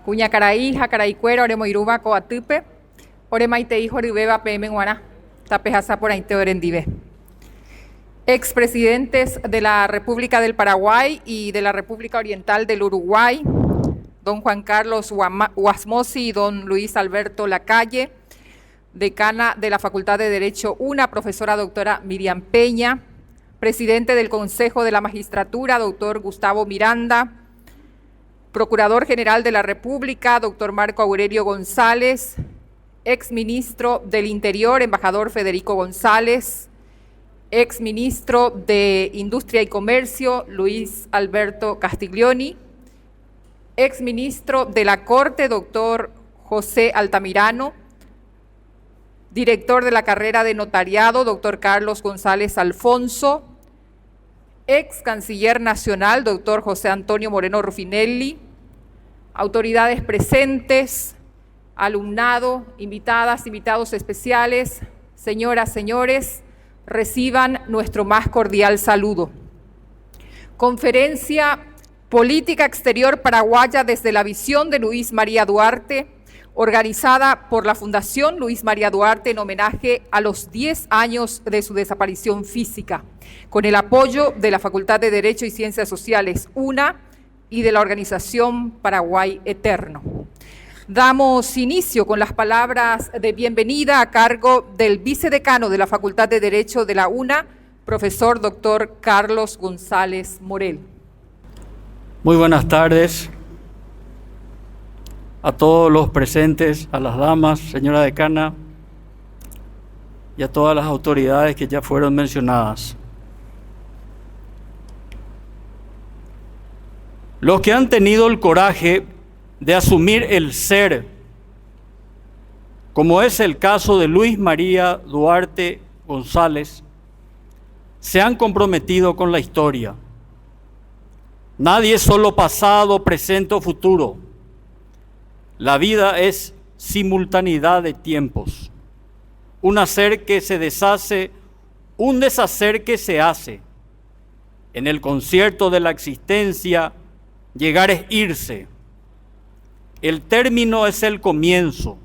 Uñacaraí, Jacaraicuera, Oremoiruba, Coatupe, Oremaitei, Joribeba, PM Guaná, Tapejasa por Ainte Orendive. Expresidentes de la República del Paraguay y de la República Oriental del Uruguay, don Juan Carlos Huasmosi y don Luis Alberto Lacalle, decana de la Facultad de Derecho UNA, profesora doctora Miriam Peña, presidente del Consejo de la Magistratura, doctor Gustavo Miranda, Procurador General de la República, doctor Marco Aurelio González, exministro del Interior, embajador Federico González, exministro de Industria y Comercio, Luis Alberto Castiglioni, exministro de la Corte, doctor José Altamirano, director de la carrera de notariado, doctor Carlos González Alfonso, ex canciller nacional, doctor José Antonio Moreno Rufinelli, autoridades presentes, alumnado, invitadas, invitados especiales, señoras, señores, reciban nuestro más cordial saludo. Conferencia Política Exterior Paraguaya desde la visión de Luis María Duarte, organizada por la Fundación Luis María Duarte en homenaje a los 10 años de su desaparición física, con el apoyo de la Facultad de Derecho y Ciencias Sociales UNA y de la organización Paraguay Eterno. Damos inicio con las palabras de bienvenida a cargo del vicedecano de la Facultad de Derecho de la UNA, profesor doctor Carlos González Morel. Muy buenas tardes a todos los presentes, a las damas, señora decana, y a todas las autoridades que ya fueron mencionadas. Los que han tenido el coraje de asumir el ser, como es el caso de Luis María Duarte González, se han comprometido con la historia. Nadie es solo pasado, presente o futuro. La vida es simultaneidad de tiempos. Un hacer que se deshace, un deshacer que se hace. En el concierto de la existencia, llegar es irse. El término es el comienzo.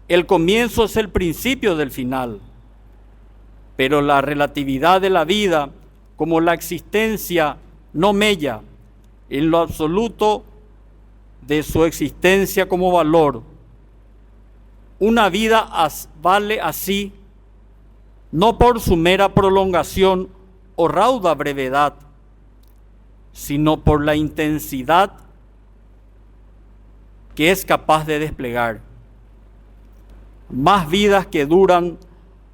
El comienzo es el principio del final. Pero la relatividad de la vida, como la existencia, no mella en lo absoluto de su existencia como valor. Una vida vale así, no por su mera prolongación o rauda brevedad, sino por la intensidad que es capaz de desplegar. Más vidas que duran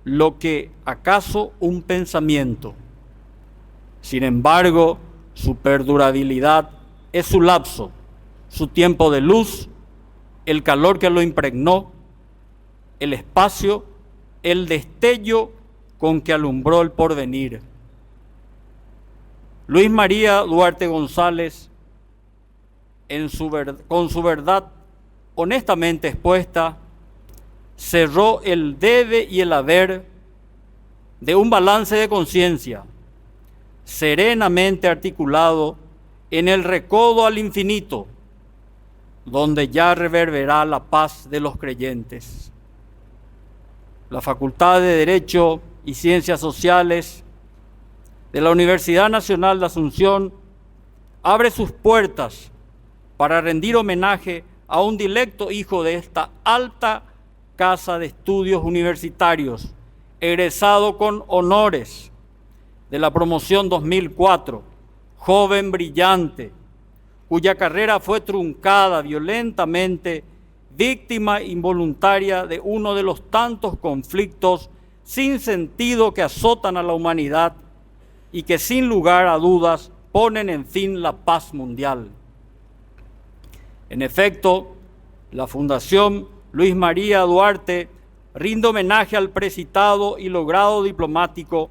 lo que acaso un pensamiento. Sin embargo, su perdurabilidad es su lapso, su tiempo de luz, el calor que lo impregnó, el espacio, el destello con que alumbró el porvenir. Luis María Duarte González, con su verdad honestamente expuesta, cerró el debe y el haber de un balance de conciencia, serenamente articulado en el recodo al infinito, donde ya reverberará la paz de los creyentes. La Facultad de Derecho y Ciencias Sociales de la Universidad Nacional de Asunción abre sus puertas para rendir homenaje a un dilecto hijo de esta alta casa de estudios universitarios, egresado con honores de la promoción 2004, joven brillante, cuya carrera fue truncada violentamente, víctima involuntaria de uno de los tantos conflictos sin sentido que azotan a la humanidad y que sin lugar a dudas ponen en fin la paz mundial. En efecto, la Fundación Luis María Duarte rinde homenaje al precitado y logrado diplomático,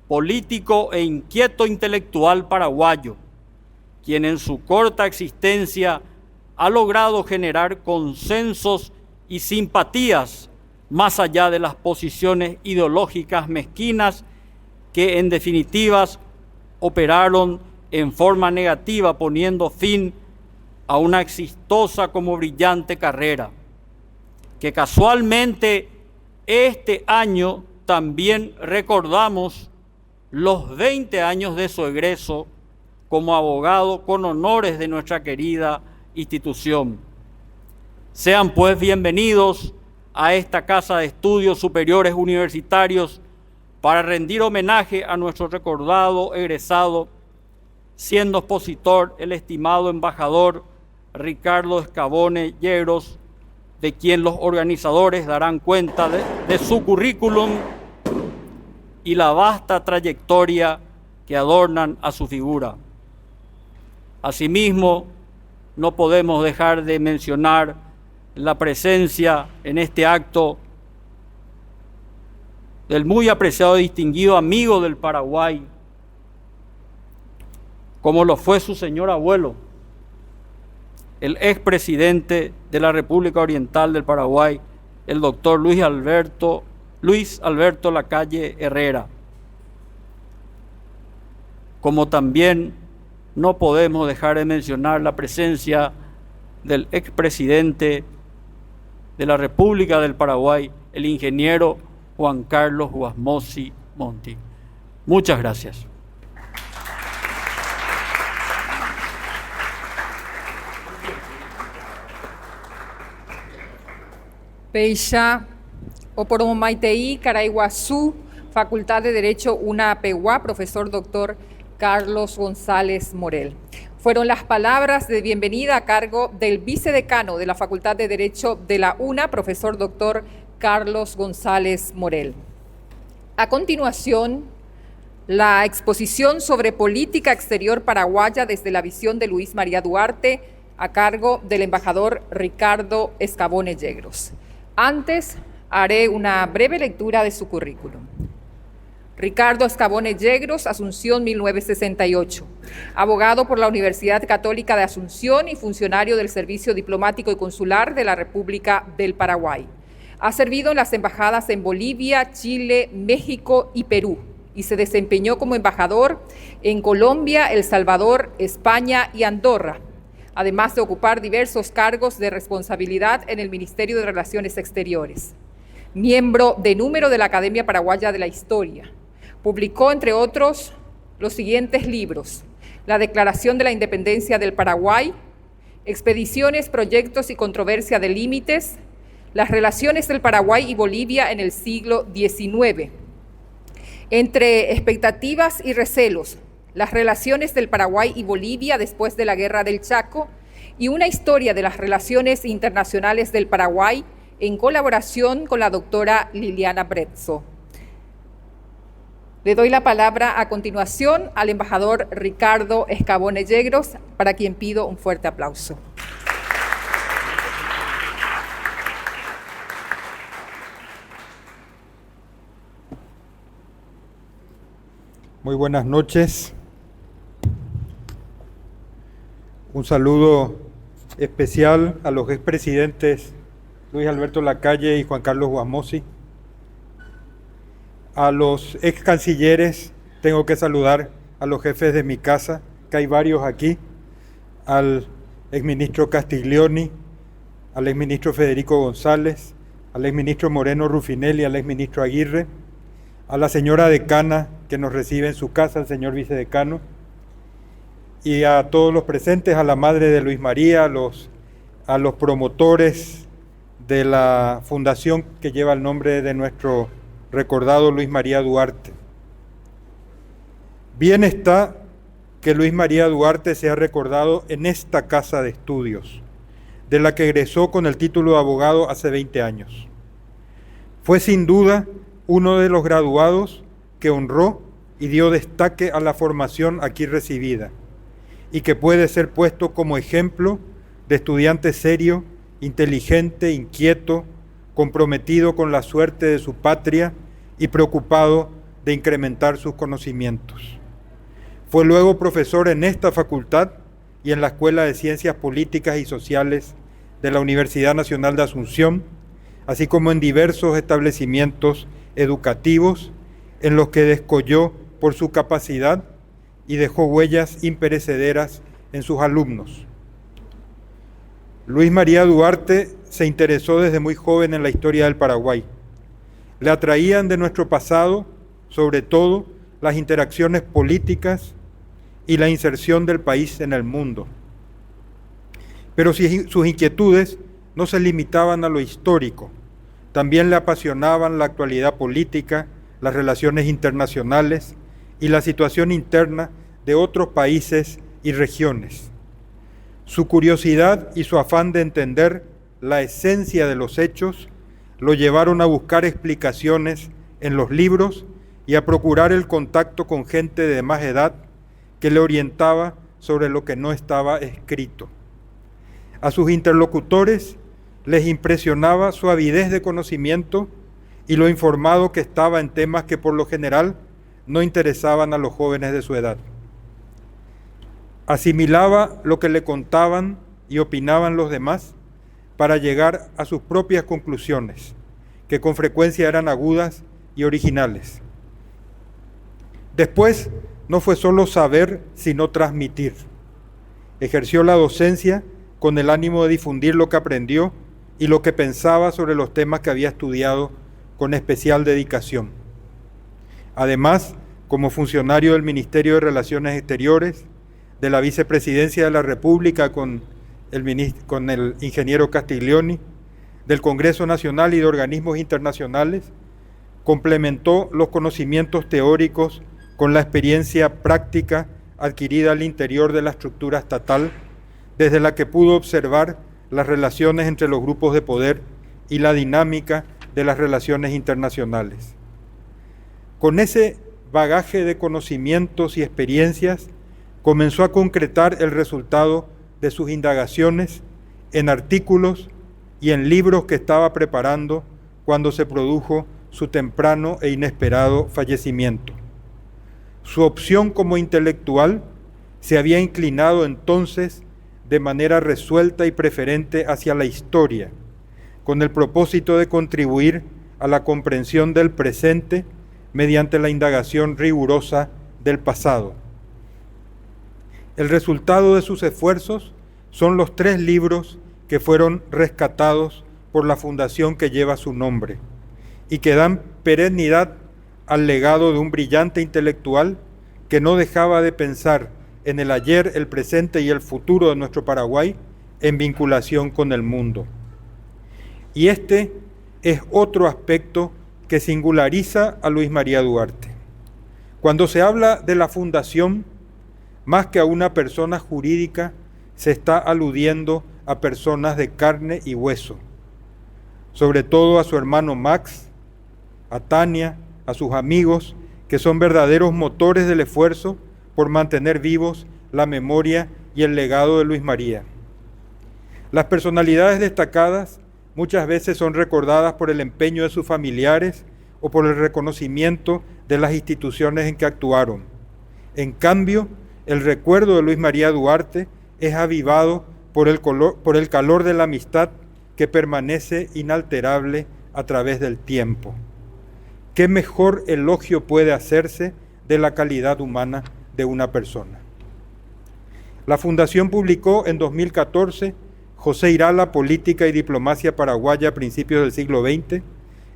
político e inquieto intelectual paraguayo, quien en su corta existencia ha logrado generar consensos y simpatías más allá de las posiciones ideológicas mezquinas que en definitivas operaron en forma negativa, poniendo fin a una exitosa como brillante carrera, que casualmente este año también recordamos los 20 años de su egreso como abogado con honores de nuestra querida institución. Sean pues bienvenidos a esta Casa de Estudios Superiores Universitarios para rendir homenaje a nuestro recordado egresado, siendo expositor el estimado embajador Ricardo Escabone Yegros, de quien los organizadores darán cuenta de su currículum y la vasta trayectoria que adornan a su figura. Asimismo, no podemos dejar de mencionar la presencia en este acto del muy apreciado y distinguido amigo del Paraguay, como lo fue su señor abuelo, el expresidente de la República Oriental del Paraguay, el doctor Luis Alberto Lacalle Herrera. Como también no podemos dejar de mencionar la presencia del expresidente de la República del Paraguay, el ingeniero Juan Carlos Wasmosy Monti. Muchas gracias. Peisha Oporomaitei Caraiguazú, Facultad de Derecho UNAPEGUA, profesor doctor Carlos González Morel. Fueron las palabras de bienvenida a cargo del vicedecano de la Facultad de Derecho de la UNA, profesor doctor Carlos González Morel. A continuación, la exposición sobre política exterior paraguaya desde la visión de Luis María Duarte, a cargo del embajador Ricardo Escabone Yegros. Antes, haré una breve lectura de su currículum. Ricardo Escabone Yegros, Asunción, 1968. Abogado por la Universidad Católica de Asunción y funcionario del Servicio Diplomático y Consular de la República del Paraguay. Ha servido en las embajadas en Bolivia, Chile, México y Perú, y se desempeñó como embajador en Colombia, El Salvador, España y Andorra, además de ocupar diversos cargos de responsabilidad en el Ministerio de Relaciones Exteriores. Miembro de número de la Academia Paraguaya de la Historia. Publicó, entre otros, los siguientes libros: La Declaración de la Independencia del Paraguay, Expediciones, Proyectos y Controversia de Límites, Las Relaciones del Paraguay y Bolivia en el siglo XIX, Entre Expectativas y Recelos, Las Relaciones del Paraguay y Bolivia después de la Guerra del Chaco, y Una Historia de las Relaciones Internacionales del Paraguay, en colaboración con la doctora Liliana Brezzo. Le doy la palabra a continuación al embajador Ricardo Escabone Yegros, para quien pido un fuerte aplauso. Muy buenas noches. Un saludo especial a los expresidentes Luis Alberto Lacalle y Juan Carlos Wasmosy. A los ex cancilleres tengo que saludar a los jefes de mi casa, que hay varios aquí, al exministro Castiglioni, al exministro Federico González, al exministro Moreno Rufinelli, al exministro Aguirre, a la señora decana que nos recibe en su casa, al señor vicedecano, y a todos los presentes, a la madre de Luis María, a los promotores de la fundación que lleva el nombre de nuestro recordado Luis María Duarte. Bien está que Luis María Duarte sea recordado en esta casa de estudios, de la que egresó con el título de abogado hace 20 años. Fue sin duda uno de los graduados que honró y dio destaque a la formación aquí recibida, y que puede ser puesto como ejemplo de estudiante serio, inteligente, inquieto, comprometido con la suerte de su patria y preocupado de incrementar sus conocimientos. Fue luego profesor en esta facultad y en la Escuela de Ciencias Políticas y Sociales de la Universidad Nacional de Asunción, así como en diversos establecimientos educativos en los que descolló por su capacidad y dejó huellas imperecederas en sus alumnos. Luis María Duarte se interesó desde muy joven en la historia del Paraguay. Le atraían de nuestro pasado, sobre todo, las interacciones políticas y la inserción del país en el mundo. Pero sus inquietudes no se limitaban a lo histórico. También le apasionaban la actualidad política, las relaciones internacionales y la situación interna de otros países y regiones. Su curiosidad y su afán de entender la esencia de los hechos lo llevaron a buscar explicaciones en los libros y a procurar el contacto con gente de más edad que le orientaba sobre lo que no estaba escrito. A sus interlocutores les impresionaba su avidez de conocimiento y lo informado que estaba en temas que por lo general no interesaban a los jóvenes de su edad. Asimilaba lo que le contaban y opinaban los demás para llegar a sus propias conclusiones, que con frecuencia eran agudas y originales. Después, no fue solo saber, sino transmitir. Ejerció la docencia con el ánimo de difundir lo que aprendió y lo que pensaba sobre los temas que había estudiado con especial dedicación. Además, como funcionario del Ministerio de Relaciones Exteriores, de la Vicepresidencia de la República con el ingeniero Castiglioni, del Congreso Nacional y de organismos internacionales, complementó los conocimientos teóricos con la experiencia práctica adquirida al interior de la estructura estatal, desde la que pudo observar las relaciones entre los grupos de poder y la dinámica de las relaciones internacionales. Con ese bagaje de conocimientos y experiencias, comenzó a concretar el resultado de sus indagaciones en artículos y en libros que estaba preparando cuando se produjo su temprano e inesperado fallecimiento. Su opción como intelectual se había inclinado entonces de manera resuelta y preferente hacia la historia, con el propósito de contribuir a la comprensión del presente mediante la indagación rigurosa del pasado. El resultado de sus esfuerzos son los 3 libros que fueron rescatados por la fundación que lleva su nombre y que dan perennidad al legado de un brillante intelectual que no dejaba de pensar en el ayer, el presente y el futuro de nuestro Paraguay en vinculación con el mundo. Y este es otro aspecto que singulariza a Luis María Duarte. Cuando se habla de la fundación, más que a una persona jurídica, se está aludiendo a personas de carne y hueso, sobre todo a su hermano Max, a Tania, a sus amigos, que son verdaderos motores del esfuerzo por mantener vivos la memoria y el legado de Luis María. Las personalidades destacadas muchas veces son recordadas por el empeño de sus familiares o por el reconocimiento de las instituciones en que actuaron. En cambio, el recuerdo de Luis María Duarte es avivado por el calor de la amistad que permanece inalterable a través del tiempo. ¿Qué mejor elogio puede hacerse de la calidad humana de una persona? La Fundación publicó en 2014 José Irala, Política y Diplomacia Paraguaya a principios del siglo XX,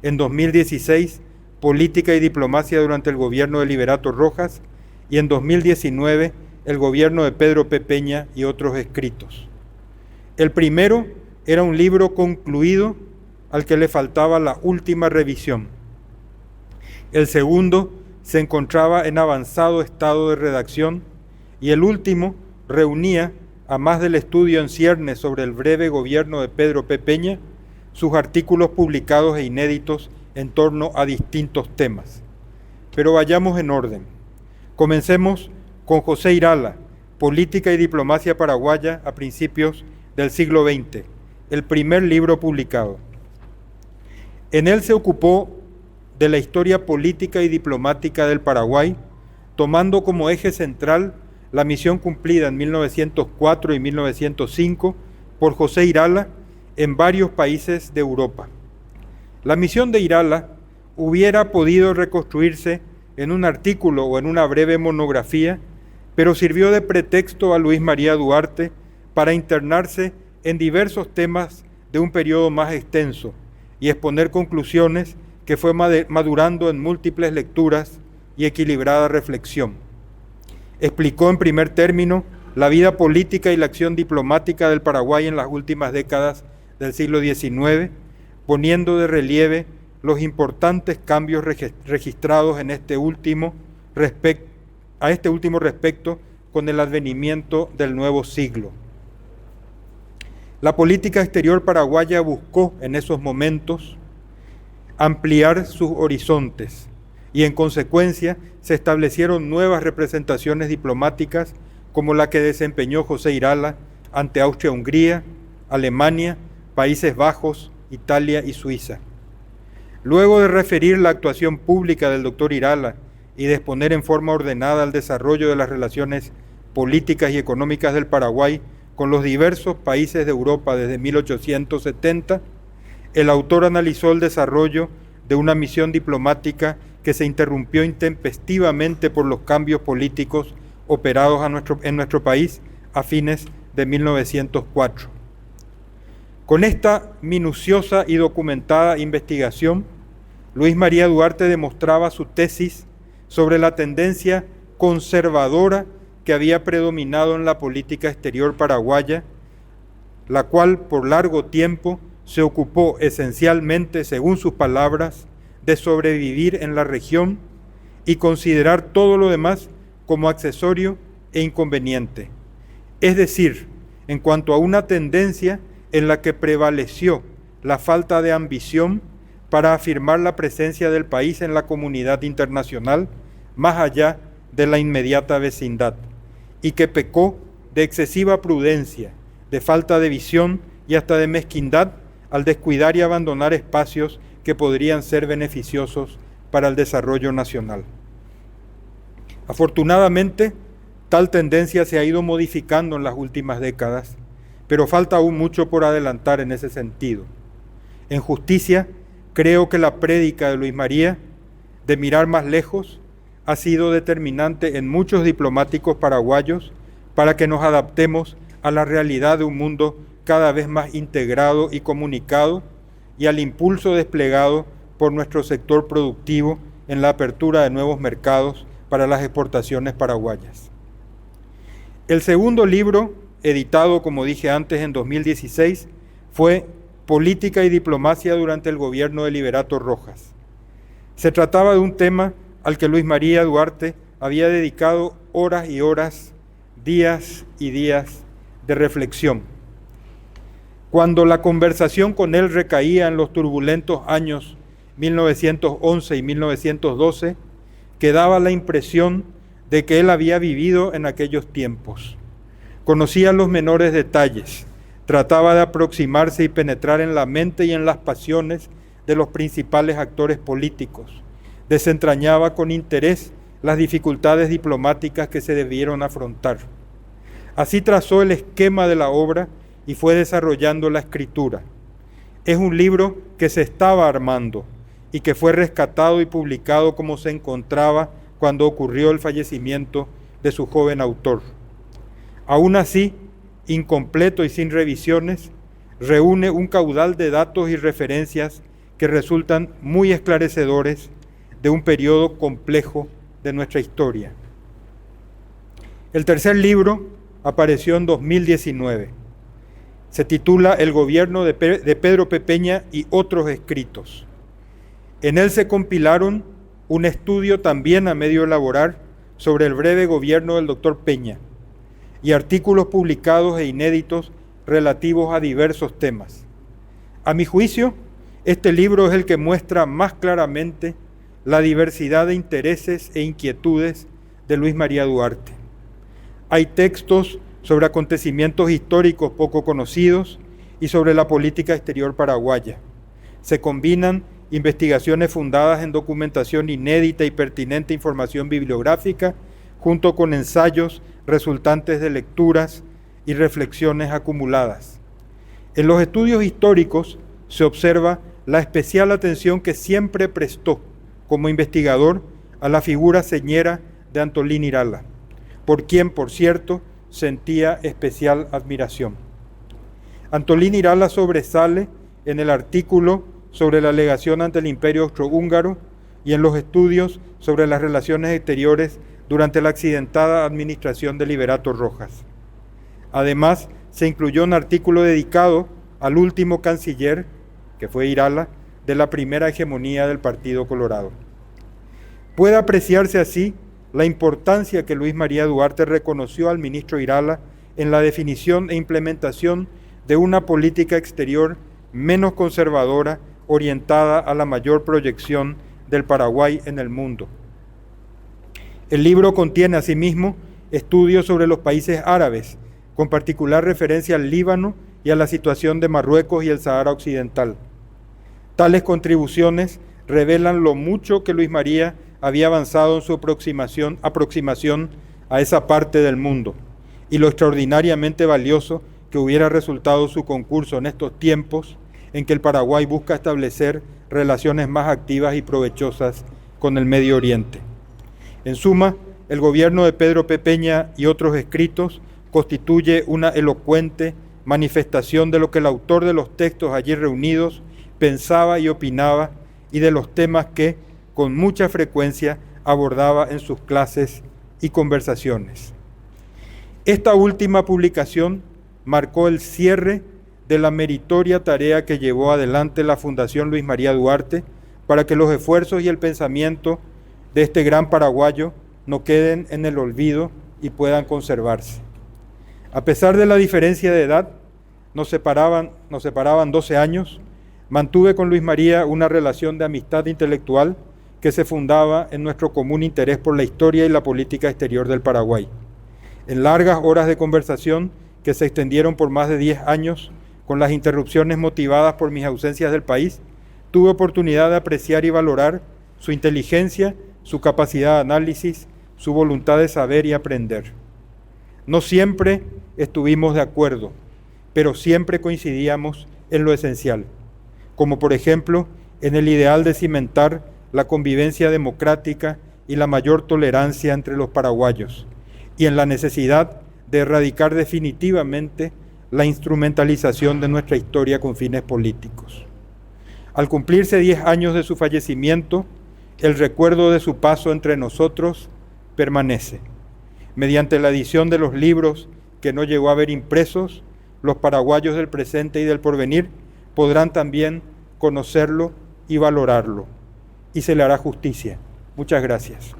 en 2016 Política y Diplomacia durante el gobierno de Liberato Rojas y en 2019 el gobierno de Pedro P. Peña y otros escritos. El primero era un libro concluido al que le faltaba la última revisión. El segundo se encontraba en avanzado estado de redacción y el último reunía, a más del estudio en ciernes sobre el breve gobierno de Pedro P. Peña, sus artículos publicados e inéditos en torno a distintos temas. Pero vayamos en orden. Comencemos con José Irala, Política y Diplomacia Paraguaya a principios del siglo XX, el primer libro publicado. En él se ocupó de la historia política y diplomática del Paraguay, tomando como eje central la misión cumplida en 1904 y 1905 por José Irala en varios países de Europa. La misión de Irala hubiera podido reconstruirse en un artículo o en una breve monografía, pero sirvió de pretexto a Luis María Duarte para internarse en diversos temas de un periodo más extenso y exponer conclusiones que fue madurando en múltiples lecturas y equilibrada reflexión. Explicó en primer término la vida política y la acción diplomática del Paraguay en las últimas décadas del siglo XIX, poniendo de relieve los importantes cambios registrados en este último respecto con el advenimiento del nuevo siglo. La política exterior paraguaya buscó en esos momentos ampliar sus horizontes y en consecuencia se establecieron nuevas representaciones diplomáticas como la que desempeñó José Irala ante Austria-Hungría, Alemania, Países Bajos, Italia y Suiza. Luego de referir la actuación pública del doctor Irala y de exponer en forma ordenada el desarrollo de las relaciones políticas y económicas del Paraguay con los diversos países de Europa desde 1870, el autor analizó el desarrollo de una misión diplomática que se interrumpió intempestivamente por los cambios políticos operados en nuestro país a fines de 1904. Con esta minuciosa y documentada investigación, Luis María Duarte demostraba su tesis sobre la tendencia conservadora que había predominado en la política exterior paraguaya, la cual por largo tiempo se ocupó esencialmente, según sus palabras, de sobrevivir en la región y considerar todo lo demás como accesorio e inconveniente. Es decir, en cuanto a una tendencia en la que prevaleció la falta de ambición para afirmar la presencia del país en la comunidad internacional, más allá de la inmediata vecindad, y que pecó de excesiva prudencia, de falta de visión y hasta de mezquindad al descuidar y abandonar espacios que podrían ser beneficiosos para el desarrollo nacional. Afortunadamente, tal tendencia se ha ido modificando en las últimas décadas, pero falta aún mucho por adelantar en ese sentido. En justicia, creo que la prédica de Luis María, de mirar más lejos, ha sido determinante en muchos diplomáticos paraguayos para que nos adaptemos a la realidad de un mundo cada vez más integrado y comunicado y al impulso desplegado por nuestro sector productivo en la apertura de nuevos mercados para las exportaciones paraguayas. El segundo libro, editado, como dije antes, en 2016, fue Política y Diplomacia durante el gobierno de Liberato Rojas. Se trataba de un tema al que Luis María Duarte había dedicado horas y horas, días y días de reflexión. Cuando la conversación con él recaía en los turbulentos años 1911 y 1912, quedaba la impresión de que él había vivido en aquellos tiempos. Conocía los menores detalles, trataba de aproximarse y penetrar en la mente y en las pasiones de los principales actores políticos. Desentrañaba con interés las dificultades diplomáticas que se debieron afrontar. Así trazó el esquema de la obra y fue desarrollando la escritura. Es un libro que se estaba armando y que fue rescatado y publicado como se encontraba cuando ocurrió el fallecimiento de su joven autor. Aún así, incompleto y sin revisiones, reúne un caudal de datos y referencias que resultan muy esclarecedores de un periodo complejo de nuestra historia. El tercer libro apareció en 2019. Se titula El gobierno de Pedro P. Peña y otros escritos. En él se compilaron un estudio también a medio elaborar sobre el breve gobierno del doctor Peña y artículos publicados e inéditos relativos a diversos temas. A mi juicio, este libro es el que muestra más claramente la diversidad de intereses e inquietudes de Luis María Duarte. Hay textos sobre acontecimientos históricos poco conocidos y sobre la política exterior paraguaya. Se combinan investigaciones fundadas en documentación inédita y pertinente información bibliográfica, junto con ensayos resultantes de lecturas y reflexiones acumuladas. En los estudios históricos se observa la especial atención que siempre prestó como investigador a la figura señera de Antolín Irala, por quien, por cierto, sentía especial admiración. Antolín Irala sobresale en el artículo sobre la legación ante el Imperio Austrohúngaro y en los estudios sobre las relaciones exteriores durante la accidentada administración de Liberato Rojas. Además, se incluyó un artículo dedicado al último canciller, que fue Irala, de la primera hegemonía del Partido Colorado. Puede apreciarse así la importancia que Luis María Duarte reconoció al ministro Irala en la definición e implementación de una política exterior menos conservadora, orientada a la mayor proyección del Paraguay en el mundo. El libro contiene asimismo estudios sobre los países árabes, con particular referencia al Líbano y a la situación de Marruecos y el Sahara Occidental. Tales contribuciones revelan lo mucho que Luis María había avanzado en su aproximación a esa parte del mundo y lo extraordinariamente valioso que hubiera resultado su concurso en estos tiempos en que el Paraguay busca establecer relaciones más activas y provechosas con el Medio Oriente. En suma, el gobierno de Pedro P. Peña y otros escritos constituye una elocuente manifestación de lo que el autor de los textos allí reunidos pensaba y opinaba y de los temas que, con mucha frecuencia, abordaba en sus clases y conversaciones. Esta última publicación marcó el cierre de la meritoria tarea que llevó adelante la Fundación Luis María Duarte para que los esfuerzos y el pensamiento de este gran paraguayo no queden en el olvido y puedan conservarse. A pesar de la diferencia de edad, nos separaban 12 años, mantuve con Luis María una relación de amistad intelectual que se fundaba en nuestro común interés por la historia y la política exterior del Paraguay. En largas horas de conversación que se extendieron por más de 10 años, con las interrupciones motivadas por mis ausencias del país, tuve oportunidad de apreciar y valorar su inteligencia, su capacidad de análisis, su voluntad de saber y aprender. No siempre estuvimos de acuerdo, pero siempre coincidíamos en lo esencial, como por ejemplo en el ideal de cimentar la convivencia democrática y la mayor tolerancia entre los paraguayos, y en la necesidad de erradicar definitivamente la instrumentalización de nuestra historia con fines políticos. Al cumplirse 10 años de su fallecimiento, el recuerdo de su paso entre nosotros permanece. Mediante la edición de los libros que no llegó a ver impresos, los paraguayos del presente y del porvenir podrán también conocerlo y valorarlo, y se le hará justicia. Muchas gracias.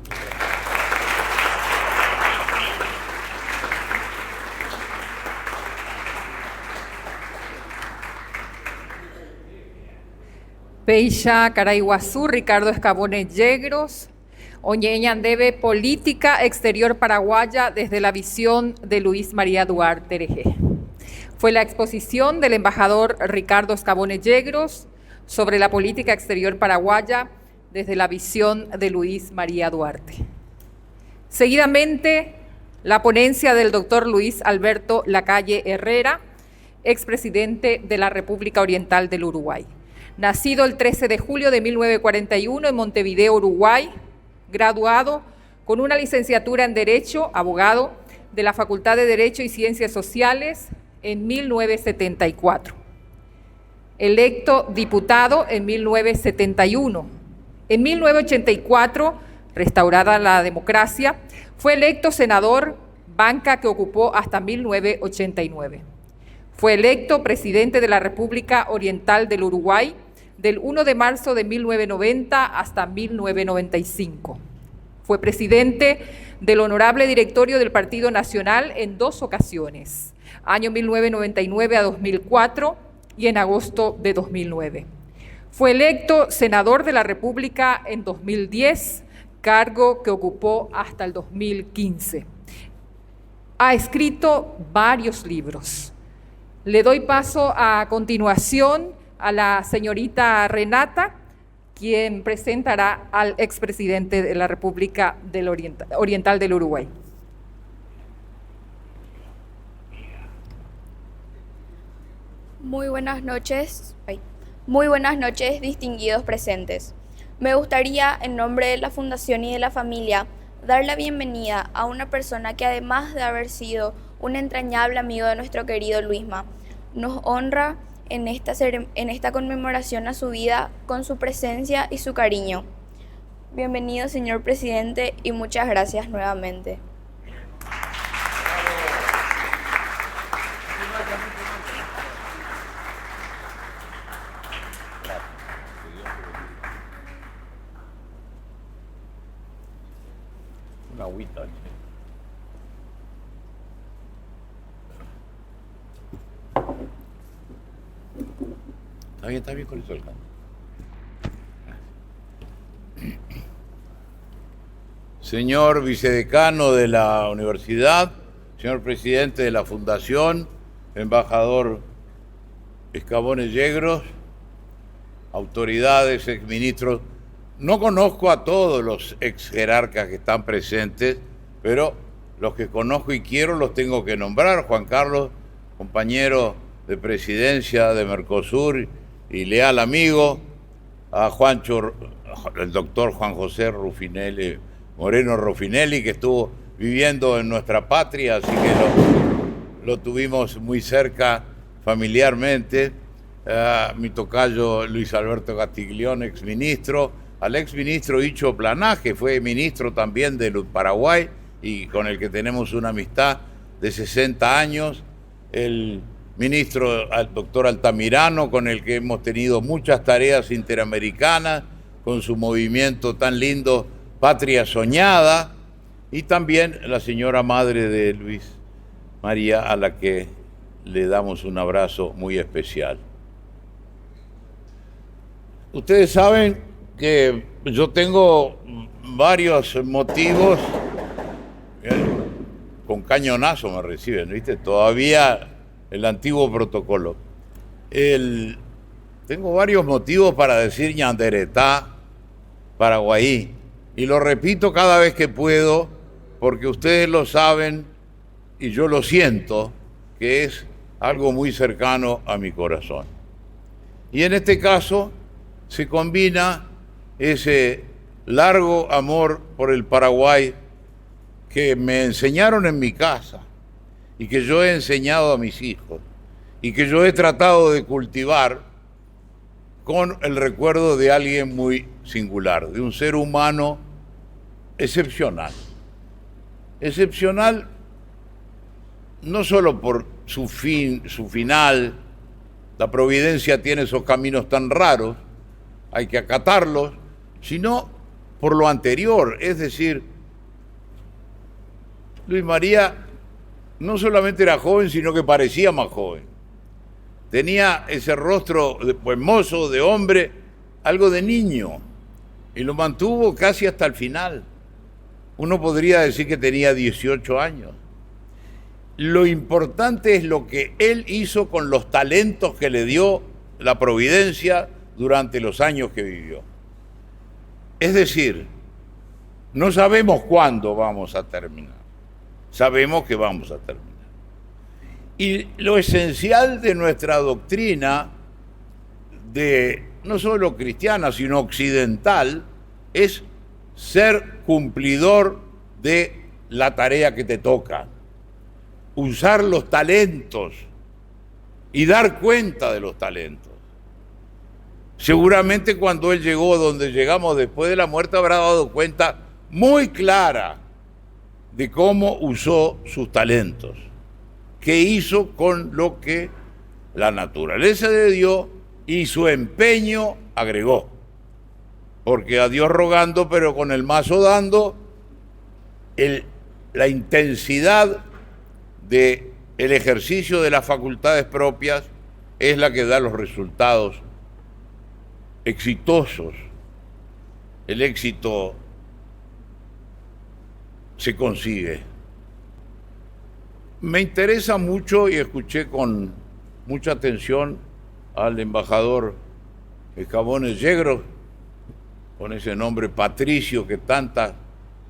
Peixa Caraiguazú, Ricardo Escabone Yegros, Oñeñan debe política exterior paraguaya desde la visión de Luis María Duarte Herejé. Fue la exposición del embajador Ricardo Escabone Yegros sobre la política exterior paraguaya desde la visión de Luis María Duarte. Seguidamente, la ponencia del doctor Luis Alberto Lacalle Herrera, expresidente de la República Oriental del Uruguay. Nacido el 13 de julio de 1941 en Montevideo, Uruguay, graduado con una licenciatura en Derecho, abogado de la Facultad de Derecho y Ciencias Sociales en 1974. Electo diputado en 1971. En 1984, restaurada la democracia, fue electo senador, banca que ocupó hasta 1989. Fue electo presidente de la República Oriental del Uruguay del 1 de marzo de 1990 hasta 1995. Fue presidente del Honorable Directorio del Partido Nacional en 2 ocasiones, año 1999 a 2004 y en agosto de 2009. Fue electo senador de la República en 2010, cargo que ocupó hasta el 2015. Ha escrito varios libros. Le doy paso a continuación a la señorita Renata, quien presentará al expresidente de la República Oriental del Uruguay. Muy buenas noches, distinguidos presentes. Me gustaría, en nombre de la Fundación y de la familia, dar la bienvenida a una persona que, además de haber sido un entrañable amigo de nuestro querido Luisma, nos honra en esta conmemoración a su vida con su presencia y su cariño. Bienvenido, señor presidente, y muchas gracias nuevamente. Una agüita. Está bien con eso, alcalde. Señor vicedecano de la universidad, señor presidente de la fundación, embajador Escabones Yegros, autoridades, exministros. No conozco a todos los ex jerarcas que están presentes, pero los que conozco y quiero los tengo que nombrar. Juan Carlos, compañero de presidencia de Mercosur y leal amigo, a Juancho, el doctor Juan José Rufinelli, Moreno Rufinelli, que estuvo viviendo en nuestra patria, así que lo tuvimos muy cerca familiarmente. Mi tocayo Luis Alberto Castiglione, exministro, al exministro Icho Planaje, fue ministro también de Paraguay y con el que tenemos una amistad de 60 años, el ministro al doctor Altamirano, con el que hemos tenido muchas tareas interamericanas, con su movimiento tan lindo, Patria Soñada, y también la señora madre de Luis María, a la que le damos un abrazo muy especial. Ustedes saben que yo tengo varios motivos, con cañonazo me reciben, ¿viste? Todavía el antiguo protocolo. Tengo varios motivos para decir Ñanderetá, Paraguaí, y lo repito cada vez que puedo, porque ustedes lo saben y yo lo siento, que es algo muy cercano a mi corazón. Y en este caso se combina ese largo amor por el Paraguay que me enseñaron en mi casa y que yo he enseñado a mis hijos y que yo he tratado de cultivar con el recuerdo de alguien muy singular, de un ser humano excepcional. Excepcional no solo por su final, la providencia tiene esos caminos tan raros, hay que acatarlos, sino por lo anterior, es decir, Luis María no solamente era joven, sino que parecía más joven. Tenía ese rostro hermoso, de hombre, algo de niño, y lo mantuvo casi hasta el final. Uno podría decir que tenía 18 años. Lo importante es lo que él hizo con los talentos que le dio la providencia durante los años que vivió. Es decir, no sabemos cuándo vamos a terminar. Sabemos que vamos a terminar. Y lo esencial de nuestra doctrina, no solo cristiana, sino occidental, es ser cumplidor de la tarea que te toca. Usar los talentos y dar cuenta de los talentos. Seguramente cuando él llegó donde llegamos después de la muerte habrá dado cuenta muy clara de cómo usó sus talentos, qué hizo con lo que la naturaleza le dio y su empeño agregó. Porque a Dios rogando, pero con el mazo dando, la intensidad del ejercicio de las facultades propias es la que da los resultados exitosos. El éxito se consigue. Me interesa mucho y escuché con mucha atención al embajador Escabones Yegros, con ese nombre Patricio que tantos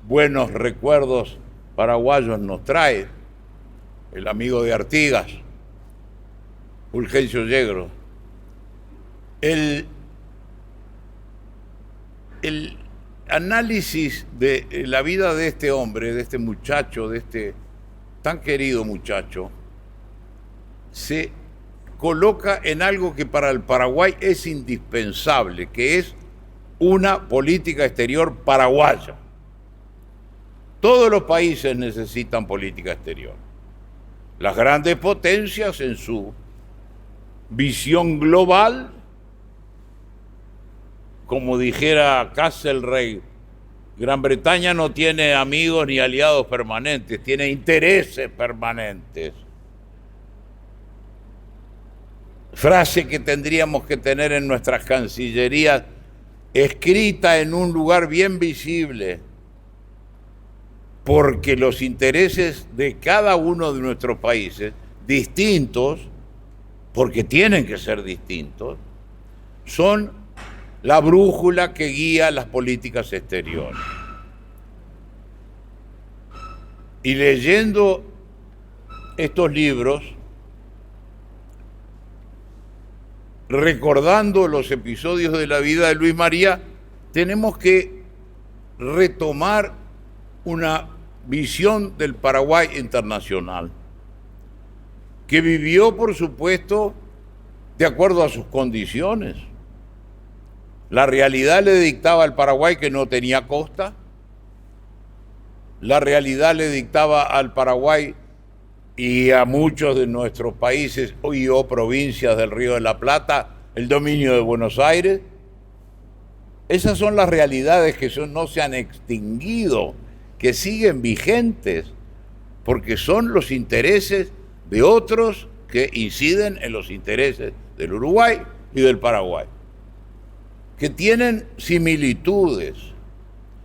buenos recuerdos paraguayos nos trae, el amigo de Artigas, Fulgencio Yegros. El análisis de la vida de este hombre, de este muchacho, de este tan querido muchacho, se coloca en algo que para el Paraguay es indispensable, que es una política exterior paraguaya. Todos los países necesitan política exterior. Las grandes potencias en su visión global, como dijera Castlereagh, Gran Bretaña no tiene amigos ni aliados permanentes, tiene intereses permanentes. Frase que tendríamos que tener en nuestras cancillerías, escrita en un lugar bien visible, porque los intereses de cada uno de nuestros países, distintos, porque tienen que ser distintos, son la brújula que guía las políticas exteriores. Y leyendo estos libros, recordando los episodios de la vida de Luis María, tenemos que retomar una visión del Paraguay internacional, que vivió, por supuesto, de acuerdo a sus condiciones. La realidad le dictaba al Paraguay que no tenía costa, la realidad le dictaba al Paraguay y a muchos de nuestros países o provincias del Río de la Plata el dominio de Buenos Aires. Esas son las realidades que no se han extinguido, que siguen vigentes, porque son los intereses de otros que inciden en los intereses del Uruguay y del Paraguay, que tienen similitudes.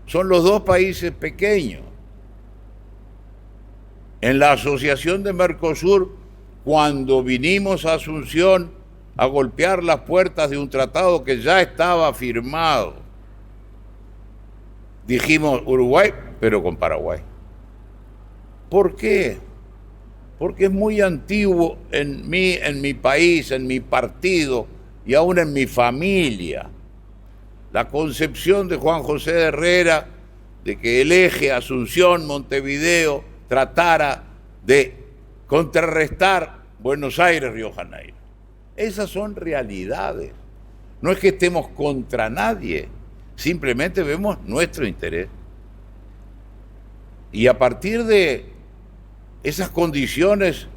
Son los dos países pequeños. En la asociación de Mercosur, cuando vinimos a Asunción a golpear las puertas de un tratado que ya estaba firmado, dijimos Uruguay, pero con Paraguay. ¿Por qué? Porque es muy antiguo en mi país, en mi partido y aún en mi familia, la concepción de Juan José de Herrera de que el eje Asunción-Montevideo tratara de contrarrestar Buenos Aires-Río Janeiro. Esas son realidades. No es que estemos contra nadie, simplemente vemos nuestro interés. Y a partir de esas condiciones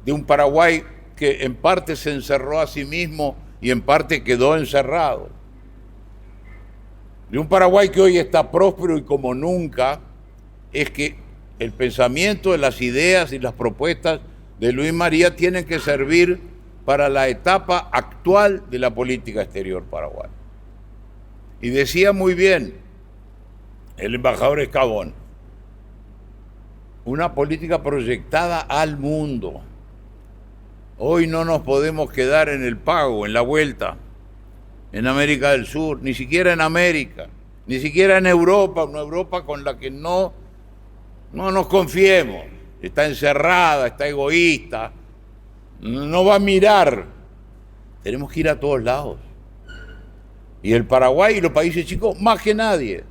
de un Paraguay que en parte se encerró a sí mismo y en parte quedó encerrado, de un Paraguay que hoy está próspero y como nunca, es que el pensamiento, las ideas y las propuestas de Luis María tienen que servir para la etapa actual de la política exterior paraguaya. Y decía muy bien el embajador Escabón, una política proyectada al mundo. Hoy no nos podemos quedar en el pago, en la vuelta, en América del Sur, ni siquiera en América, ni siquiera en Europa, una Europa con la que no nos confiemos, está encerrada, está egoísta, no va a mirar. Tenemos que ir a todos lados. Y el Paraguay y los países chicos, más que nadie.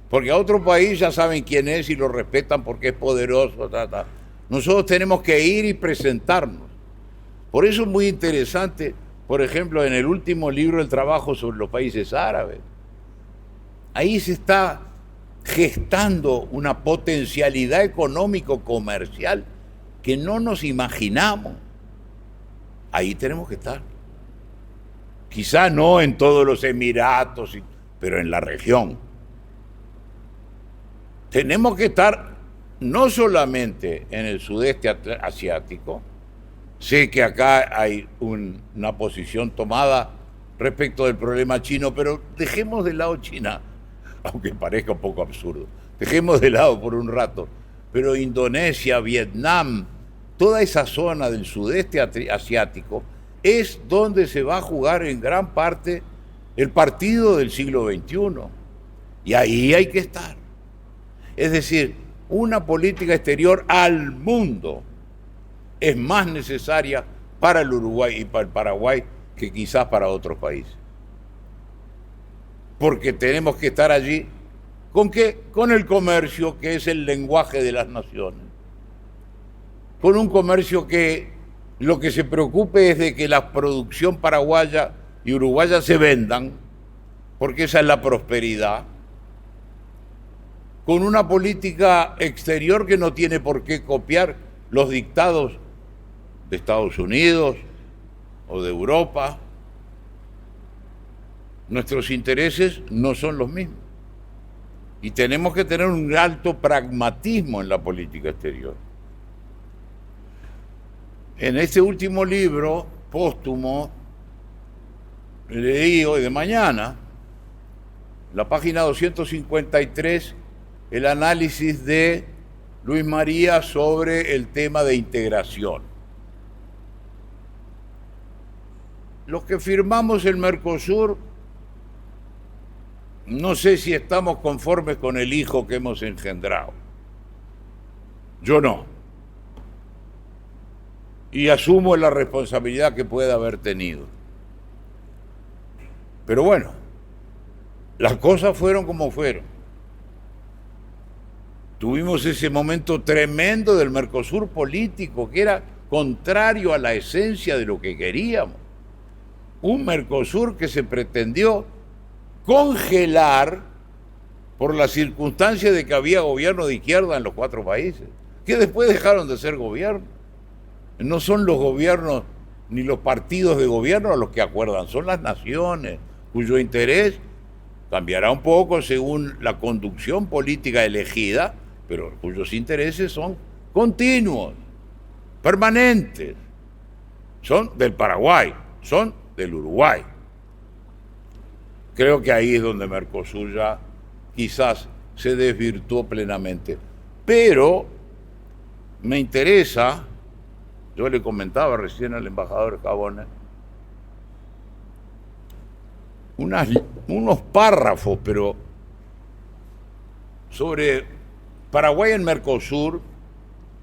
Porque a otro país ya saben quién es y lo respetan porque es poderoso. Nosotros tenemos que ir y presentarnos. Por eso es muy interesante, por ejemplo, en el último libro del trabajo sobre los países árabes. Ahí se está gestando una potencialidad económico-comercial que no nos imaginamos. Ahí tenemos que estar. Quizá no en todos los Emiratos, pero en la región. Tenemos que estar no solamente en el sudeste asiático. Sé que acá hay una posición tomada respecto del problema chino, pero dejemos de lado China, aunque parezca un poco absurdo. Dejemos de lado por un rato. Pero Indonesia, Vietnam, toda esa zona del sudeste asiático es donde se va a jugar en gran parte el partido del siglo XXI. Y ahí hay que estar. Es decir, una política exterior al mundo es más necesaria para el Uruguay y para el Paraguay que quizás para otros países. Porque tenemos que estar allí, ¿con qué? Con el comercio, que es el lenguaje de las naciones. Con un comercio que lo que se preocupe es de que la producción paraguaya y uruguaya se vendan, porque esa es la prosperidad, con una política exterior que no tiene por qué copiar los dictados de Estados Unidos o de Europa. Nuestros intereses no son los mismos. Y tenemos que tener un alto pragmatismo en la política exterior. En este último libro, póstumo, leí hoy de mañana, la página 253, el análisis de Luis María sobre el tema de integración. Los que firmamos el Mercosur, no sé si estamos conformes con el hijo que hemos engendrado. Yo no. Y asumo la responsabilidad que pueda haber tenido. Pero bueno, las cosas fueron como fueron. Tuvimos ese momento tremendo del Mercosur político, que era contrario a la esencia de lo que queríamos. Un Mercosur que se pretendió congelar por la circunstancia de que había gobierno de izquierda en los 4 países, que después dejaron de ser gobierno. No son los gobiernos ni los partidos de gobierno los que acuerdan, son las naciones, cuyo interés cambiará un poco según la conducción política elegida, pero cuyos intereses son continuos, permanentes. Son del Paraguay, son del Uruguay. Creo que ahí es donde Mercosur ya quizás se desvirtuó plenamente. Pero me interesa, yo le comentaba recién al embajador Cabona, unos párrafos, pero sobre Paraguay en Mercosur,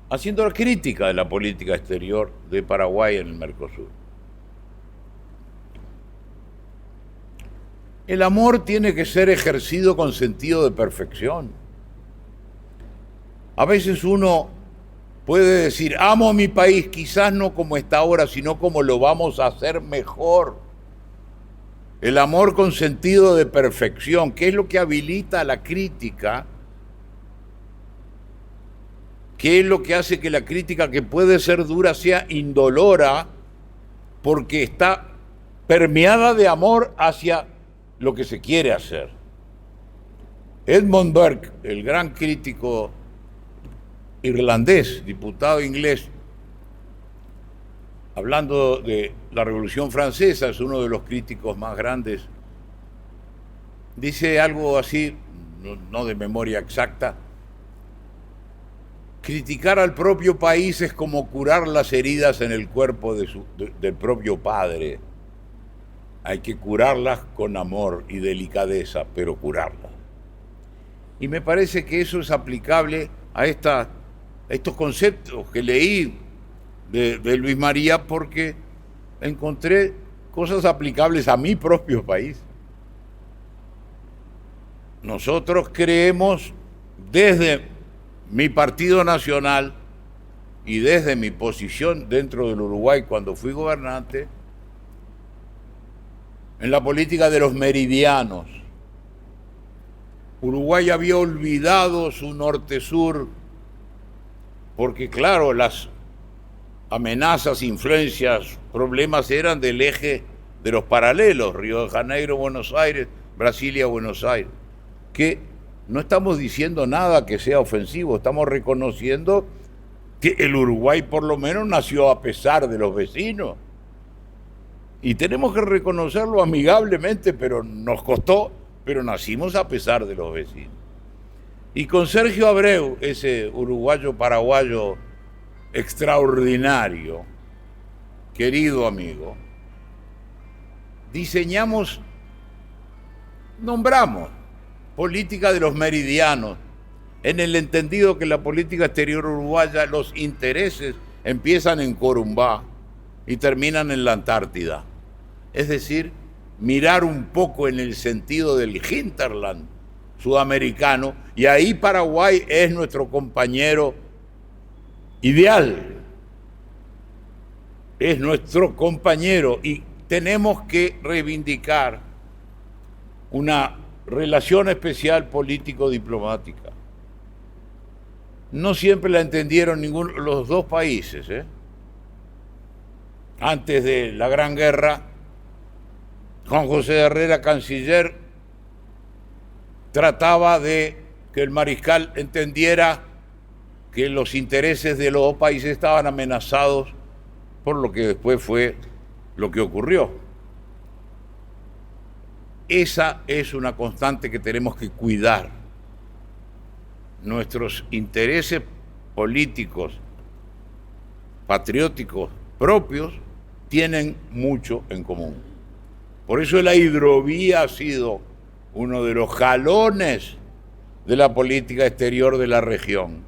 haciendo la crítica de la política exterior de Paraguay en el Mercosur. El amor tiene que ser ejercido con sentido de perfección. A veces uno puede decir, amo a mi país, quizás no como está ahora, sino como lo vamos a hacer mejor. El amor con sentido de perfección, que es lo que habilita la crítica, que es lo que hace que la crítica, que puede ser dura, sea indolora, porque está permeada de amor hacia lo que se quiere hacer. Edmund Burke, el gran crítico irlandés, diputado inglés, hablando de la Revolución Francesa, es uno de los críticos más grandes, dice algo así, no de memoria exacta: criticar al propio país es como curar las heridas en el cuerpo del propio padre. Hay que curarlas con amor y delicadeza, pero curarlas. Y me parece que eso es aplicable a estos conceptos que leí de Luis María, porque encontré cosas aplicables a mi propio país. Nosotros creemos, desde mi partido nacional y desde mi posición dentro del Uruguay cuando fui gobernante, en la política de los meridianos. Uruguay había olvidado su norte-sur, porque claro, las amenazas, influencias, problemas eran del eje de los paralelos, Río de Janeiro, Buenos Aires, Brasilia, Buenos Aires, que no estamos diciendo nada que sea ofensivo, estamos reconociendo que el Uruguay por lo menos nació a pesar de los vecinos. Y tenemos que reconocerlo amigablemente, pero nos costó, pero nacimos a pesar de los vecinos. Y con Sergio Abreu, ese uruguayo-paraguayo extraordinario, querido amigo, nombramos política de los meridianos, en el entendido que la política exterior uruguaya, los intereses empiezan en Corumbá y terminan en la Antártida. Es decir, mirar un poco en el sentido del hinterland sudamericano, y ahí Paraguay es nuestro compañero ideal. es nuestro compañero y tenemos que reivindicar una relación especial político-diplomática. No siempre la entendieron los dos países. Antes de la Gran Guerra, Juan José Herrera, canciller, trataba de que el mariscal entendiera que los intereses de los dos países estaban amenazados por lo que después fue lo que ocurrió. Esa es una constante que tenemos que cuidar. Nuestros intereses políticos, patrióticos propios, tienen mucho en común. Por eso la hidrovía ha sido uno de los jalones de la política exterior de la región.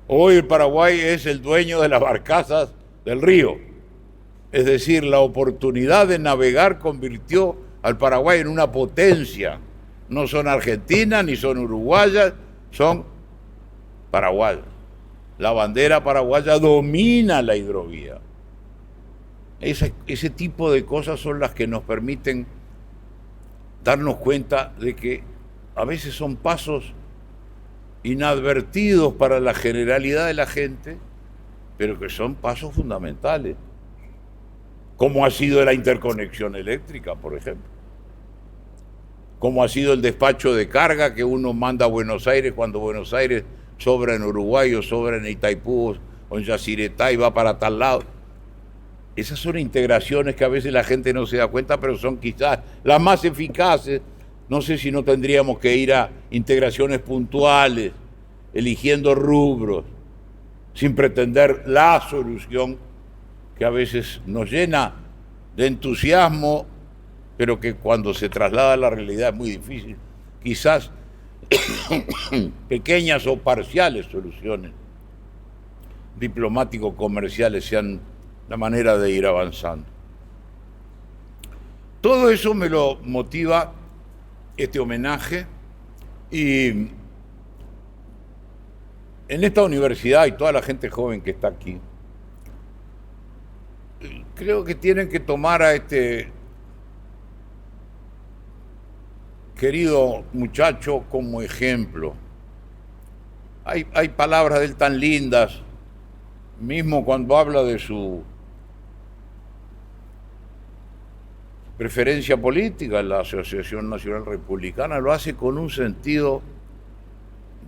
Hoy el Paraguay es el dueño de las barcazas del río. Es decir, la oportunidad de navegar convirtió al Paraguay en una potencia. No son argentinas ni son uruguayas, son paraguayas. La bandera paraguaya domina la hidrovía. Ese tipo de cosas son las que nos permiten darnos cuenta de que a veces son pasos inadvertidos para la generalidad de la gente, pero que son pasos fundamentales, como ha sido la interconexión eléctrica, por ejemplo, como ha sido el despacho de carga que uno manda a Buenos Aires cuando Buenos Aires sobra en Uruguay o sobra en Itaipú o en Yacyretá y va para tal lado. Esas son integraciones que a veces la gente no se da cuenta, pero son quizás las más eficaces. No sé si no tendríamos que ir a integraciones puntuales, eligiendo rubros, sin pretender la solución que a veces nos llena de entusiasmo, pero que cuando se traslada a la realidad es muy difícil. Quizás pequeñas o parciales soluciones diplomático-comerciales sean la manera de ir avanzando. Todo eso me lo motiva este homenaje, y en esta universidad y toda la gente joven que está aquí, creo que tienen que tomar a este querido muchacho como ejemplo. Hay palabras de él tan lindas, mismo cuando habla de su preferencia política en la Asociación Nacional Republicana, lo hace con un sentido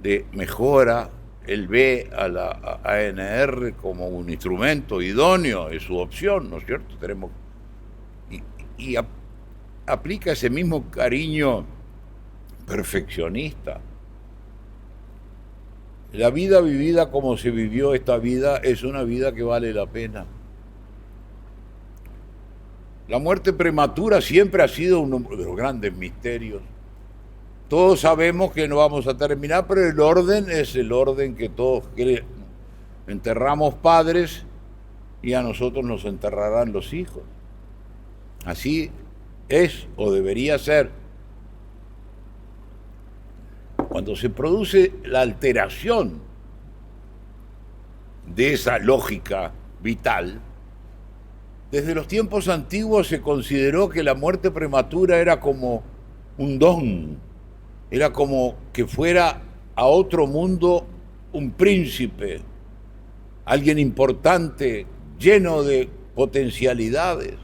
de mejora. Él ve a la ANR como un instrumento idóneo, es su opción, ¿no es cierto? Y aplica ese mismo cariño perfeccionista. La vida vivida como se vivió esta vida es una vida que vale la pena. La muerte prematura siempre ha sido uno de los grandes misterios. Todos sabemos que no vamos a terminar, pero el orden es el orden que todos queremos. Enterramos padres y a nosotros nos enterrarán los hijos. Así es o debería ser. Cuando se produce la alteración de esa lógica vital, desde los tiempos antiguos se consideró que la muerte prematura era como un don, era como que fuera a otro mundo un príncipe, alguien importante, lleno de potencialidades.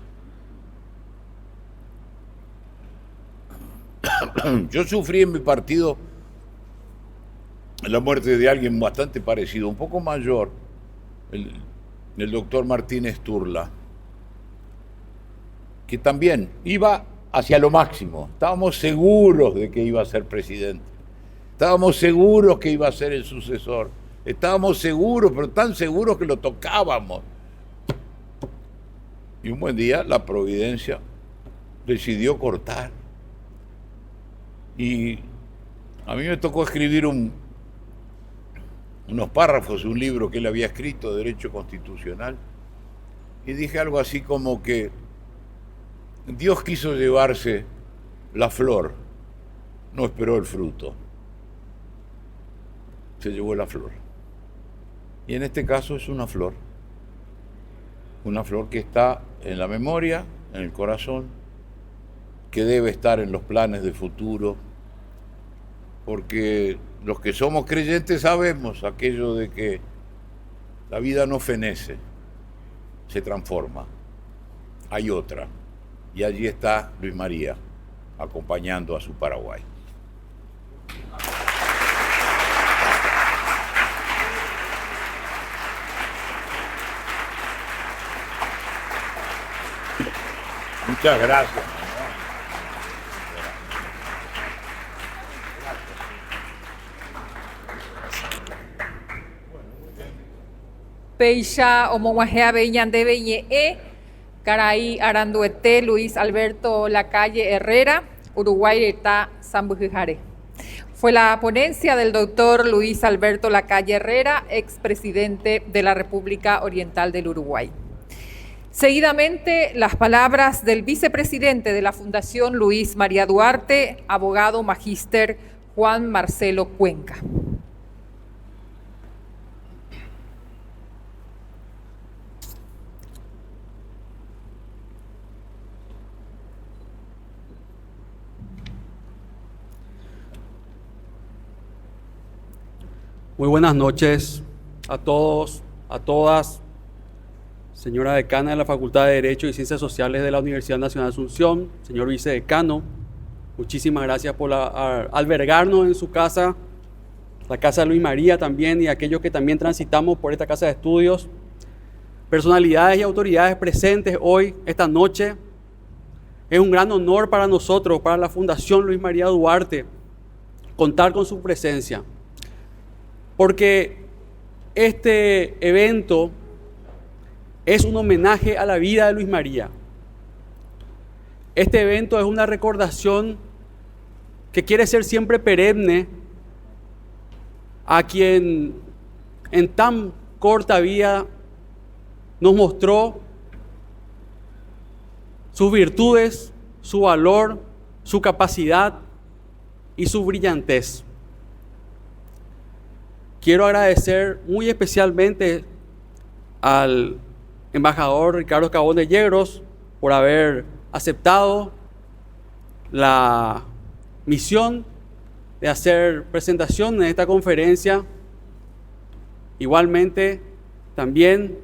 Yo sufrí en mi partido la muerte de alguien bastante parecido, un poco mayor, el doctor Martínez Turla, que también iba hacia lo máximo. Estábamos seguros de que iba a ser presidente. Estábamos seguros que iba a ser el sucesor. Estábamos seguros, pero tan seguros que lo tocábamos. Y un buen día la providencia decidió cortar. Y a mí me tocó escribir unos párrafos de un libro que él había escrito, Derecho Constitucional. Y dije algo así como que Dios quiso llevarse la flor, no esperó el fruto. Se llevó la flor. Y en este caso es una flor una flor que está en la memoria, en el corazón, que debe estar en los planes de futuro, porque los que somos creyentes sabemos aquello de que la vida no fenece, se transforma, hay otra, y allí está Luis María, acompañando a su Paraguay. Muchas gracias. Peixa Omoguajea Beñande Beñe Caray Aranduete Luis Alberto Lacalle Herrera, Uruguay está Sambujijare. Fue la ponencia del doctor Luis Alberto Lacalle Herrera, expresidente de la República Oriental del Uruguay. Seguidamente, las palabras del vicepresidente de la Fundación Luis María Duarte, abogado magíster Juan Marcelo Cuenca. Muy buenas noches a todos, a todas. Señora decana de la Facultad de Derecho y Ciencias Sociales de la Universidad Nacional de Asunción, señor vicedecano, muchísimas gracias por albergarnos en su casa, la Casa de Luis María también, y aquellos que también transitamos por esta casa de estudios. Personalidades y autoridades presentes hoy, esta noche. Es un gran honor para nosotros, para la Fundación Luis María Duarte, contar con su presencia. Porque este evento es un homenaje a la vida de Luis María. Este evento es una recordación que quiere ser siempre perenne a quien en tan corta vida nos mostró sus virtudes, su valor, su capacidad y su brillantez. Quiero agradecer muy especialmente al embajador Ricardo Cabón de Yegros por haber aceptado la misión de hacer presentación en esta conferencia. Igualmente, también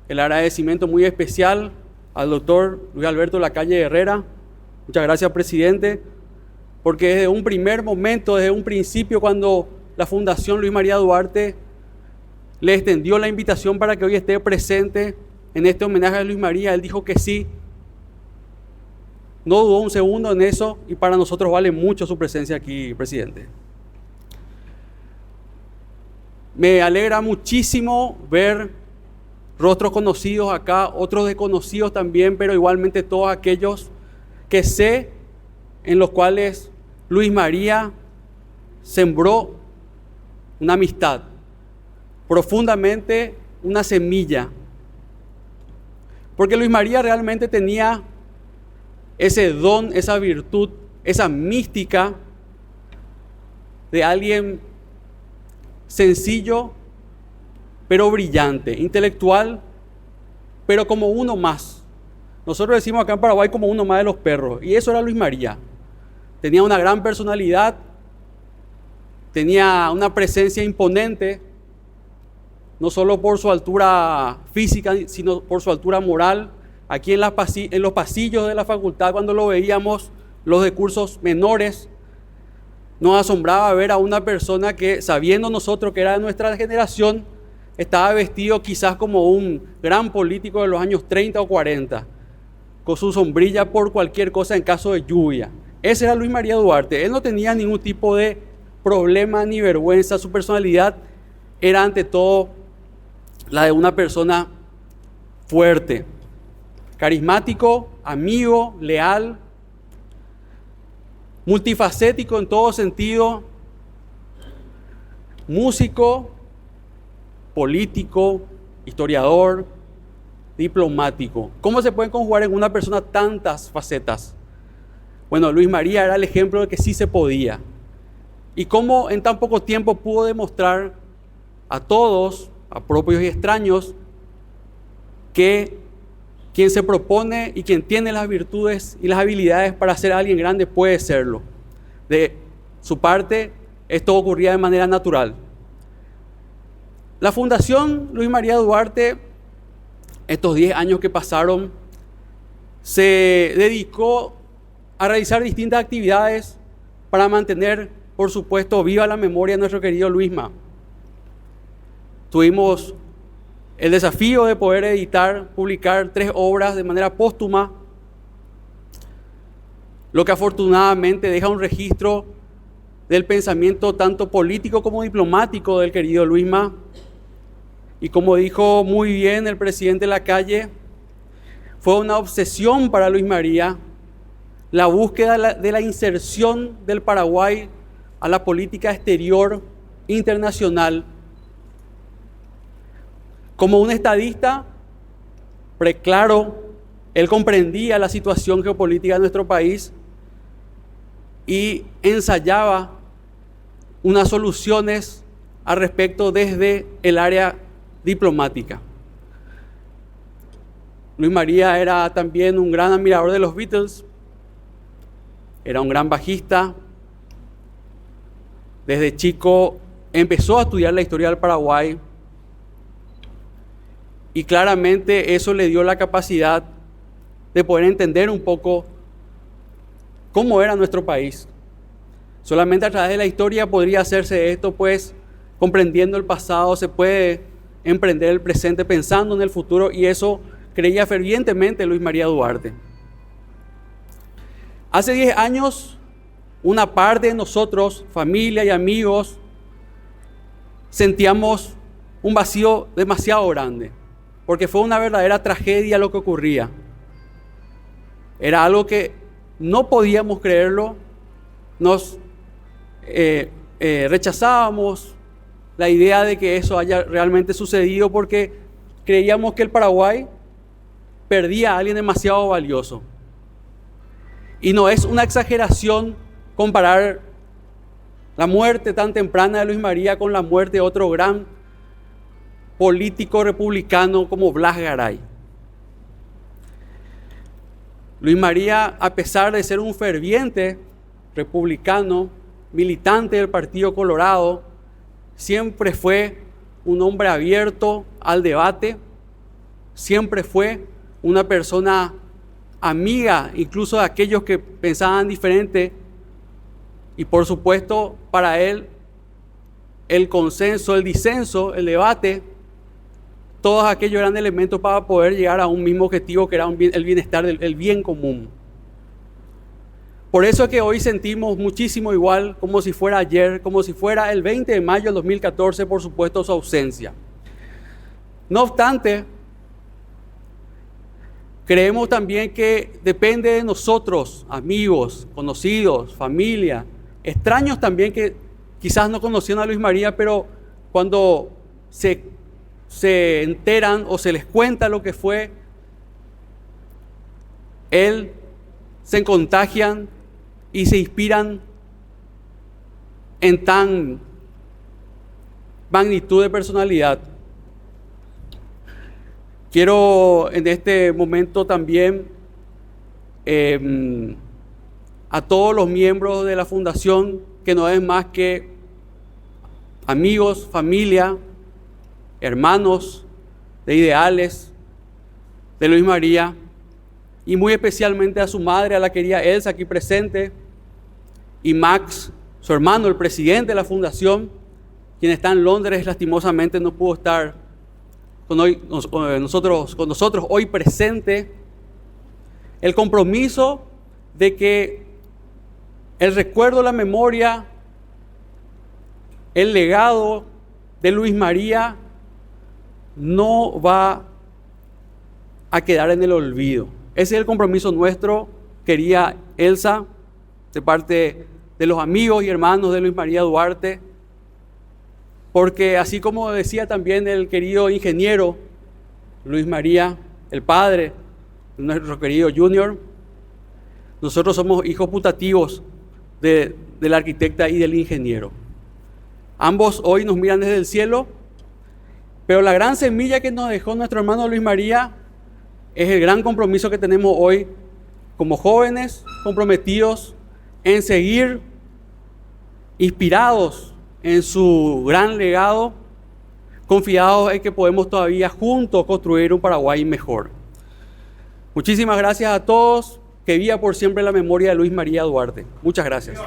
el agradecimiento muy especial al doctor Luis Alberto Lacalle Herrera. Muchas gracias, presidente, porque desde un primer momento, desde un principio, cuando la Fundación Luis María Duarte le extendió la invitación para que hoy esté presente en este homenaje a Luis María, él dijo que sí. No dudó un segundo en eso y para nosotros vale mucho su presencia aquí, presidente. Me alegra muchísimo ver rostros conocidos acá, otros desconocidos también, pero igualmente todos aquellos que sé en los cuales Luis María sembró una amistad, profundamente una semilla. Porque Luis María realmente tenía ese don, esa virtud, esa mística de alguien sencillo, pero brillante, intelectual, pero como uno más. Nosotros decimos acá en Paraguay como uno más de los perros, y eso era Luis María. Tenía una gran personalidad, tenía una presencia imponente, no solo por su altura física, sino por su altura moral. Aquí en los pasillos de la facultad, cuando lo veíamos, los de cursos menores, nos asombraba ver a una persona que, sabiendo nosotros que era de nuestra generación, estaba vestido quizás como un gran político de los años 30 o 40, con su sombrilla por cualquier cosa en caso de lluvia. Ese era Luis María Duarte. Él no tenía ningún tipo de problema ni vergüenza. Su personalidad era ante todo la de una persona fuerte, carismático, amigo, leal, multifacético en todo sentido, músico, político, historiador, diplomático. ¿Cómo se pueden conjugar en una persona tantas facetas? Bueno, Luis María era el ejemplo de que sí se podía. Y cómo en tan poco tiempo pudo demostrar a todos, a propios y extraños, que quien se propone y quien tiene las virtudes y las habilidades para ser alguien grande puede serlo. De su parte, esto ocurría de manera natural. La Fundación Luis María Duarte, estos 10 años que pasaron, se dedicó a realizar distintas actividades para mantener, por supuesto, viva la memoria de nuestro querido Luisma. Tuvimos el desafío de poder publicar 3 obras de manera póstuma, lo que afortunadamente deja un registro del pensamiento tanto político como diplomático del querido Luisma. Y como dijo muy bien el presidente Lacalle, fue una obsesión para Luis María la búsqueda de la inserción del Paraguay a la política exterior internacional. Como un estadista preclaro, él comprendía la situación geopolítica de nuestro país y ensayaba unas soluciones al respecto desde el área diplomática. Luis María era también un gran admirador de los Beatles, era un gran bajista. Desde chico empezó a estudiar la historia del Paraguay y claramente eso le dio la capacidad de poder entender un poco cómo era nuestro país. Solamente a través de la historia podría hacerse esto, pues comprendiendo el pasado se puede emprender el presente pensando en el futuro, y eso creía fervientemente Luis María Duarte. Hace 10 años, una parte de nosotros, familia y amigos, sentíamos un vacío demasiado grande, porque fue una verdadera tragedia lo que ocurría. Era algo que no podíamos creerlo, nos rechazábamos la idea de que eso haya realmente sucedido, porque creíamos que el Paraguay perdía a alguien demasiado valioso. Y no es una exageración comparar la muerte tan temprana de Luis María con la muerte de otro gran político republicano como Blas Garay. Luis María, a pesar de ser un ferviente republicano, militante del Partido Colorado, siempre fue un hombre abierto al debate, siempre fue una persona amiga incluso de aquellos que pensaban diferente, y por supuesto para él el consenso, el disenso, el debate, todos aquellos eran elementos para poder llegar a un mismo objetivo, que era el bienestar, el bien común. Por eso es que hoy sentimos muchísimo igual, como si fuera ayer, como si fuera el 20 de mayo del 2014, por supuesto, su ausencia. No obstante, creemos también que depende de nosotros, amigos, conocidos, familia, extraños también que quizás no conocían a Luis María, pero cuando se enteran o se les cuenta lo que fue, él se contagian y se inspiran en tan magnitud de personalidad. Quiero en este momento también a todos los miembros de la Fundación, que no es más que amigos, familia, hermanos de ideales de Luis María, y muy especialmente a su madre, a la querida Elsa, aquí presente, y Max, su hermano, el presidente de la Fundación, quien está en Londres, lastimosamente no pudo estar con nosotros hoy presente. El compromiso de que el recuerdo, la memoria, el legado de Luis María no va a quedar en el olvido. Ese es el compromiso nuestro, querida Elsa, de parte de los amigos y hermanos de Luis María Duarte, porque así como decía también el querido ingeniero Luis María, el padre de nuestro querido Junior, nosotros somos hijos putativos de la arquitecta y del ingeniero. Ambos hoy nos miran desde el cielo, pero la gran semilla que nos dejó nuestro hermano Luis María es el gran compromiso que tenemos hoy como jóvenes comprometidos en seguir inspirados en su gran legado, confiados en que podemos todavía juntos construir un Paraguay mejor. Muchísimas gracias a todos. Que viva por siempre la memoria de Luis María Duarte. Muchas gracias.